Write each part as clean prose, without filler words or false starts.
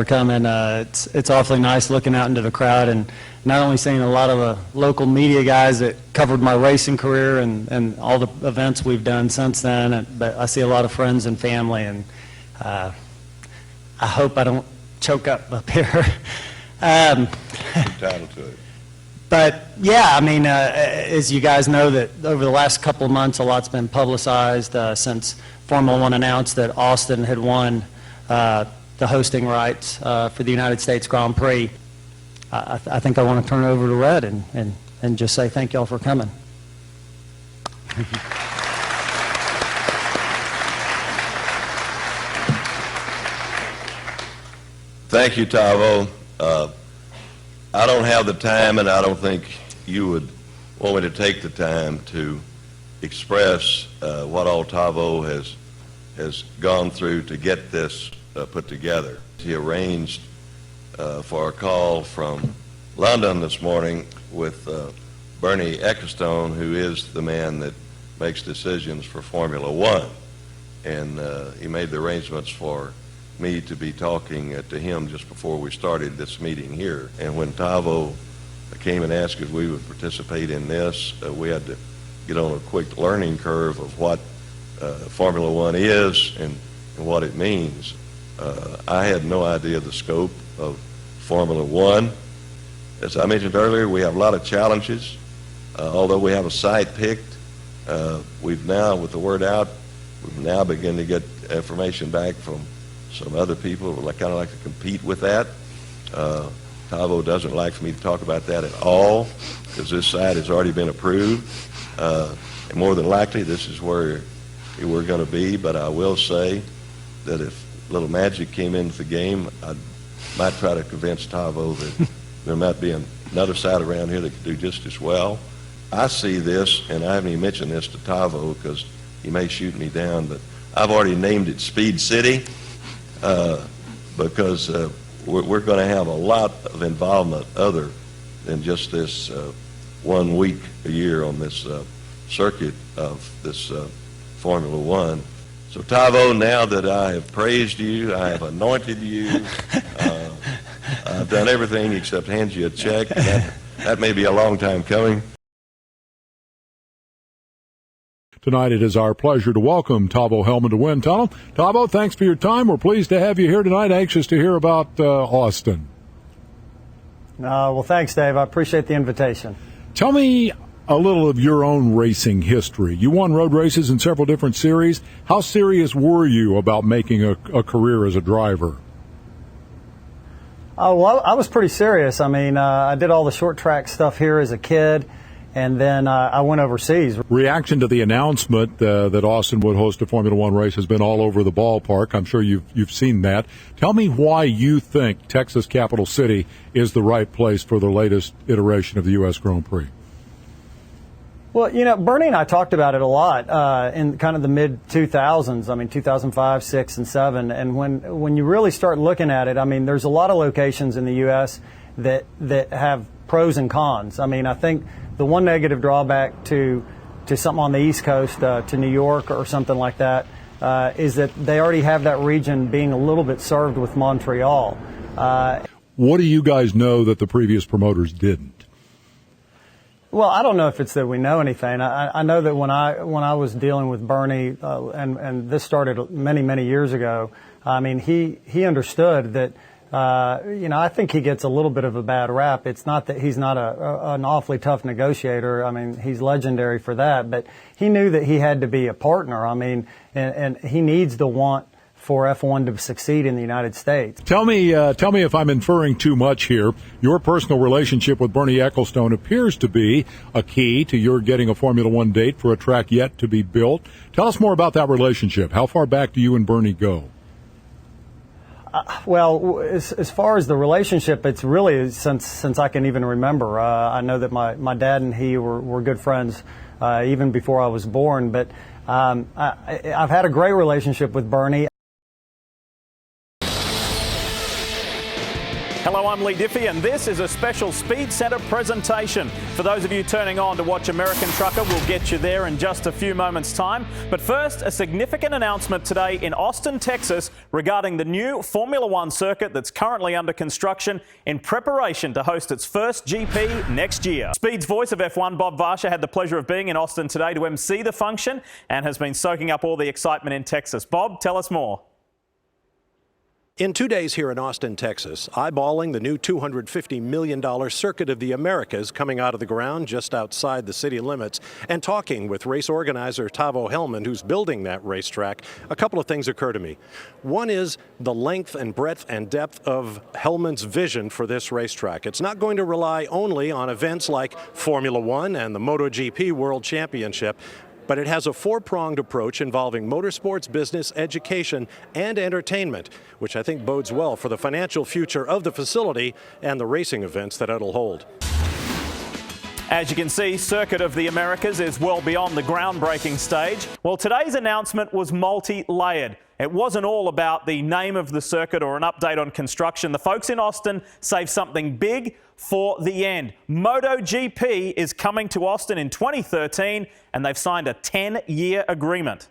for coming. It's awfully nice looking out into the crowd and not only seeing a lot of the local media guys that covered my racing career and all the events we've done since then, but I see a lot of friends and family, and I hope I don't choke up here. Entitled to it. But yeah, I mean, as you guys know, that over the last couple of months, a lot's been publicized since Formula One announced that Austin had won the hosting rights for the United States Grand Prix. I think I want to turn it over to Red and just say thank y'all for coming. Thank you, Tavo. I don't have the time, and I don't think you would want me to take the time to express what all Tavo has gone through to get this put together. He arranged for a call from London this morning with Bernie Ecclestone, who is the man that makes decisions for Formula One, and he made the arrangements for me to be talking to him just before we started this meeting here. And when Tavo came and asked if we would participate in this, we had to get on a quick learning curve of what Formula One is and what it means. I had no idea the scope of Formula One. As I mentioned earlier, we have a lot of challenges. Although we have a site picked, we've now, with the word out, we've now begun to get information back from some other people who kind of like to compete with that. Tavo doesn't like for me to talk about that at all because this site has already been approved. And more than likely, this is where we're going to be. But I will say that if a little magic came into the game, I might try to convince Tavo that there might be another site around here that could do just as well. I see this, and I haven't even mentioned this to Tavo because he may shoot me down, but I've already named it Speed City. Because we're going to have a lot of involvement other than just this 1 week a year on this circuit of this Formula One. So Tavo, now that I have praised you, I have anointed you, I've done everything except hand you a check. That may be a long time coming. Tonight it is our pleasure to welcome Tavo Hellmund to Wind Tunnel. Tavo, thanks for your time. We're pleased to have you here tonight. Anxious to hear about Austin. Well, thanks, Dave. I appreciate the invitation. Tell me a little of your own racing history. You won road races in several different series. How serious were you about making a career as a driver? Oh, well, I was pretty serious. I mean, I did all the short track stuff here as a kid. And then I went overseas. Reaction to the announcement that Austin would host a Formula One race has been all over the ballpark. I'm sure you've seen that. Tell me why you think Texas Capital City is the right place for the latest iteration of the U.S. Grand Prix. Well, you know, Bernie and I talked about it a lot in kind of the mid-2000s. I mean, 2005, 6, and 7. And when you really start looking at it, I mean, there's a lot of locations in the U.S. that have pros and cons. I mean, I think the one negative drawback to something on the East Coast, to New York or something like that, is that they already have that region being a little bit served with Montreal. What do you guys know that the previous promoters didn't? Well, I don't know if it's that we know anything. I know that when I was dealing with Bernie, and this started many years ago, I mean, he understood that. You know, I think he gets a little bit of a bad rap. It's not that he's not an awfully tough negotiator. I mean, he's legendary for that. But he knew that he had to be a partner. I mean, and he needs the want for F1 to succeed in the United States. Tell me if I'm inferring too much here. Your personal relationship with Bernie Ecclestone appears to be a key to your getting a Formula One date for a track yet to be built. Tell us more about that relationship. How far back do you and Bernie go? Well, as far as the relationship, it's really since I can even remember. I know that my dad and he were good friends even before I was born. But I've had a great relationship with Bernie. Hello, I'm Lee Diffie, and this is a special Speed Centre presentation. For those of you turning on to watch American Trucker, we'll get you there in just a few moments' time. But first, a significant announcement today in Austin, Texas, regarding the new Formula One circuit that's currently under construction in preparation to host its first GP next year. Speed's voice of F1, Bob Varsha, had the pleasure of being in Austin today to MC the function and has been soaking up all the excitement in Texas. Bob, tell us more. In 2 days here in Austin, Texas, eyeballing the new $250 million Circuit of the Americas coming out of the ground just outside the city limits, and talking with race organizer Tavo Hellmund, who's building that racetrack, a couple of things occur to me. One is the length and breadth and depth of Hellmund's vision for this racetrack. It's not going to rely only on events like Formula One and the MotoGP World Championship, but it has a four-pronged approach involving motorsports, business, education, and entertainment, which I think bodes well for the financial future of the facility and the racing events that it'll hold. As you can see, Circuit of the Americas is well beyond the groundbreaking stage. Well, today's announcement was multi-layered. It wasn't all about the name of the circuit or an update on construction. The folks in Austin saved something big for the end. MotoGP is coming to Austin in 2013, and they've signed a 10-year agreement.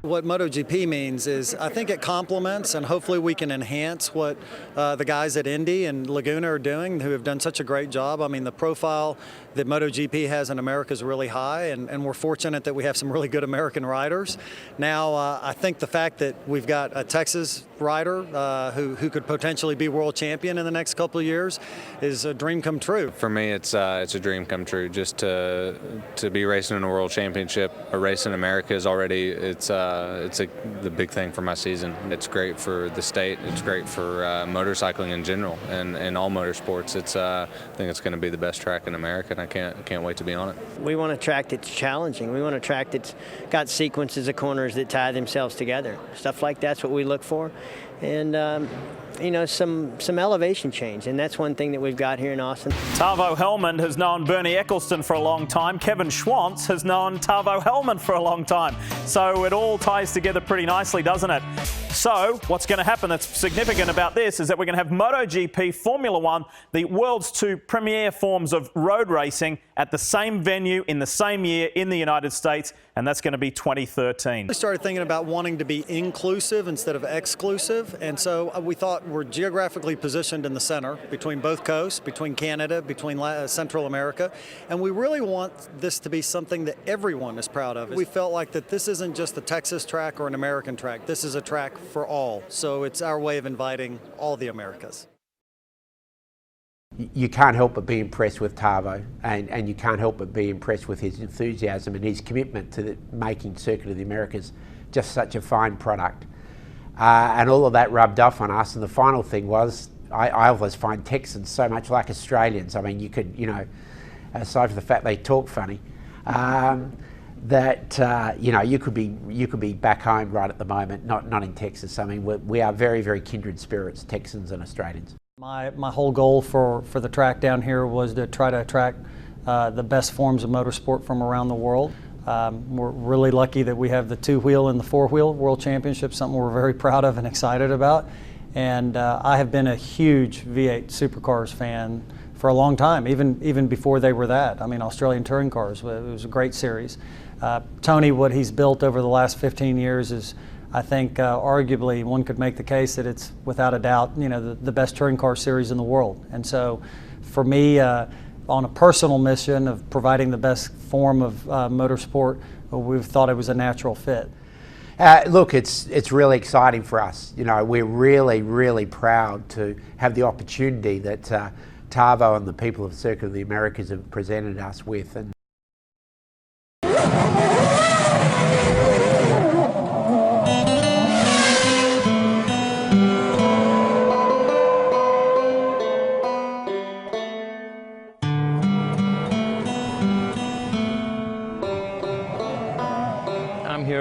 What MotoGP means is I think it complements and hopefully we can enhance what the guys at Indy and Laguna are doing, who have done such a great job. I mean, the profile that MotoGP has in America is really high, and we're fortunate that we have some really good American riders. Now, I think the fact that we've got a Texas rider who could potentially be world champion in the next couple of years is a dream come true. For me, it's a dream come true. Just to be racing in a world championship, a race in America is already the big thing for my season. It's great for the state. It's great for motorcycling in general and all motorsports. I think it's going to be the best track in America, and I can't wait to be on it. We want a track that's challenging. We want a track that's got sequences of corners that tie themselves together. Stuff like that's what we look for. And you know, some elevation change, and that's one thing that we've got here in Austin. Tavo Hellmund has known Bernie Ecclestone for a long time. Kevin Schwantz has known Tavo Hellmund for a long time. So it all ties together pretty nicely, doesn't it? So what's going to happen that's significant about this is that we're going to have MotoGP, Formula One, the world's two premier forms of road racing, at the same venue in the same year in the United States, and that's going to be 2013. We started thinking about wanting to be inclusive instead of exclusive, and so we thought we're geographically positioned in the center between both coasts, between Canada, between Central America, and we really want this to be something that everyone is proud of. We felt like that this isn't just a Texas track or an American track. This is a track for all, so it's our way of inviting all the Americas. You can't help but be impressed with Tavo, and you can't help but be impressed with his enthusiasm and his commitment to making Circuit of the Americas just such a fine product. And all of that rubbed off on us, and the final thing was, I always find Texans so much like Australians. I mean, you could, you know, aside from the fact they talk funny, that you know, you could be back home right at the moment, not in Texas. I mean, we are very, very kindred spirits, Texans and Australians. My whole goal for the track down here was to try to attract the best forms of motorsport from around the world. We're really lucky that we have the two-wheel and the four-wheel World Championship, something we're very proud of and excited about. And I have been a huge V8 supercars fan for a long time, even before they were that. I mean, Australian touring cars, it was a great series. Tony, what he's built over the last 15 years is, I think, arguably one could make the case that it's without a doubt, you know, the best touring car series in the world. And so for me, on a personal mission of providing the best form of motorsport, we've thought it was a natural fit. Look, it's really exciting for us. You know, we're really, really proud to have the opportunity that Tavo and the people of Circuit of the Americas have presented us with. And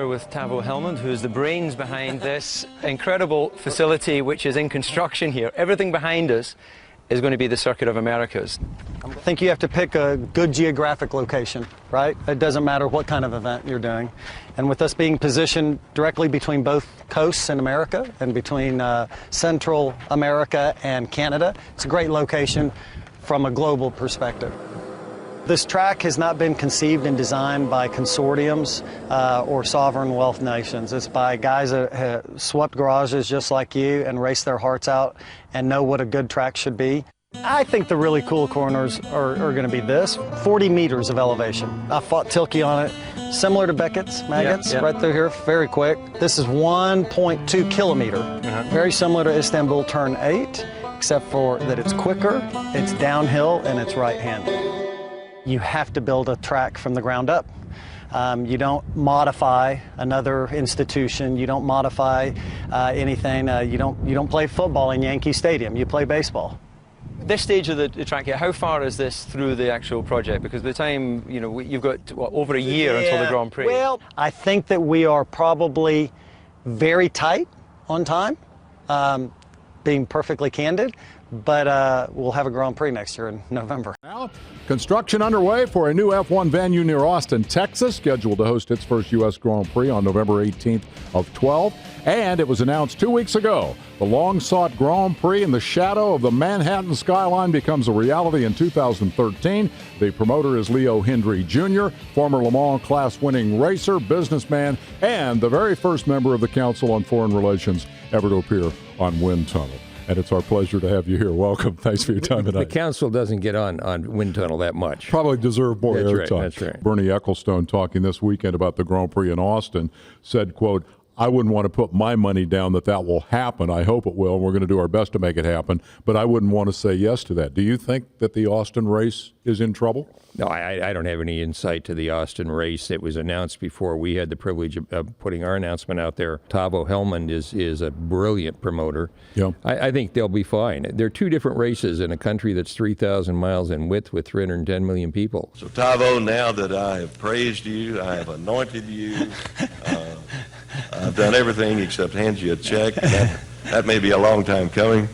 with Tavo Hellmund, who's the brains behind this incredible facility which is in construction here. Everything behind us is going to be the Circuit of Americas. I think you have to pick a good geographic location, right? It doesn't matter what kind of event you're doing. And with us being positioned directly between both coasts in America and between Central America and Canada, it's a great location from a global perspective. This track has not been conceived and designed by consortiums or sovereign wealth nations. It's by guys that have swept garages just like you and raced their hearts out and know what a good track should be. I think the really cool corners are going to be this, 40 meters of elevation. I fought Tilke on it, similar to Beckett's Maggots, right through here, very quick. This is 1.2 kilometer, very similar to Istanbul Turn 8, except for that it's quicker, it's downhill, and it's right-handed. You have to build a track from the ground up. You don't modify another institution. You don't modify anything. You don't play football in Yankee Stadium. You play baseball. This stage of the track here, how far is this through the actual project? Because by the time, you know, you've got over a year until the Grand Prix. Well, I think that we are probably very tight on time, being perfectly candid. But we'll have a Grand Prix next year in November. Now, construction underway for a new F1 venue near Austin, Texas, scheduled to host its first U.S. Grand Prix on November 18th of 12. And it was announced 2 weeks ago. The long-sought Grand Prix in the shadow of the Manhattan skyline becomes a reality in 2013. The promoter is Leo Hendry Jr., former Le Mans class-winning racer, businessman, and the very first member of the Council on Foreign Relations ever to appear on Wind Tunnel. And it's our pleasure to have you here. Welcome. Thanks for your time tonight. The council doesn't get on Wind Tunnel that much. Probably deserve more airtime. That's right. Bernie Ecclestone, talking this weekend about the Grand Prix in Austin, said, quote, I wouldn't want to put my money down that will happen. I hope it will, and we're going to do our best to make it happen. But I wouldn't want to say yes to that. Do you think that the Austin race is in trouble? No, I don't have any insight to the Austin race. It was announced before we had the privilege of putting our announcement out there. Tavo Hellmund is a brilliant promoter. Yeah. I think they'll be fine. They're two different races in a country that's 3,000 miles in width with 310 million people. So, Tavo, now that I have praised you, I have anointed you, I've done everything except hand you a check. That may be a long time coming.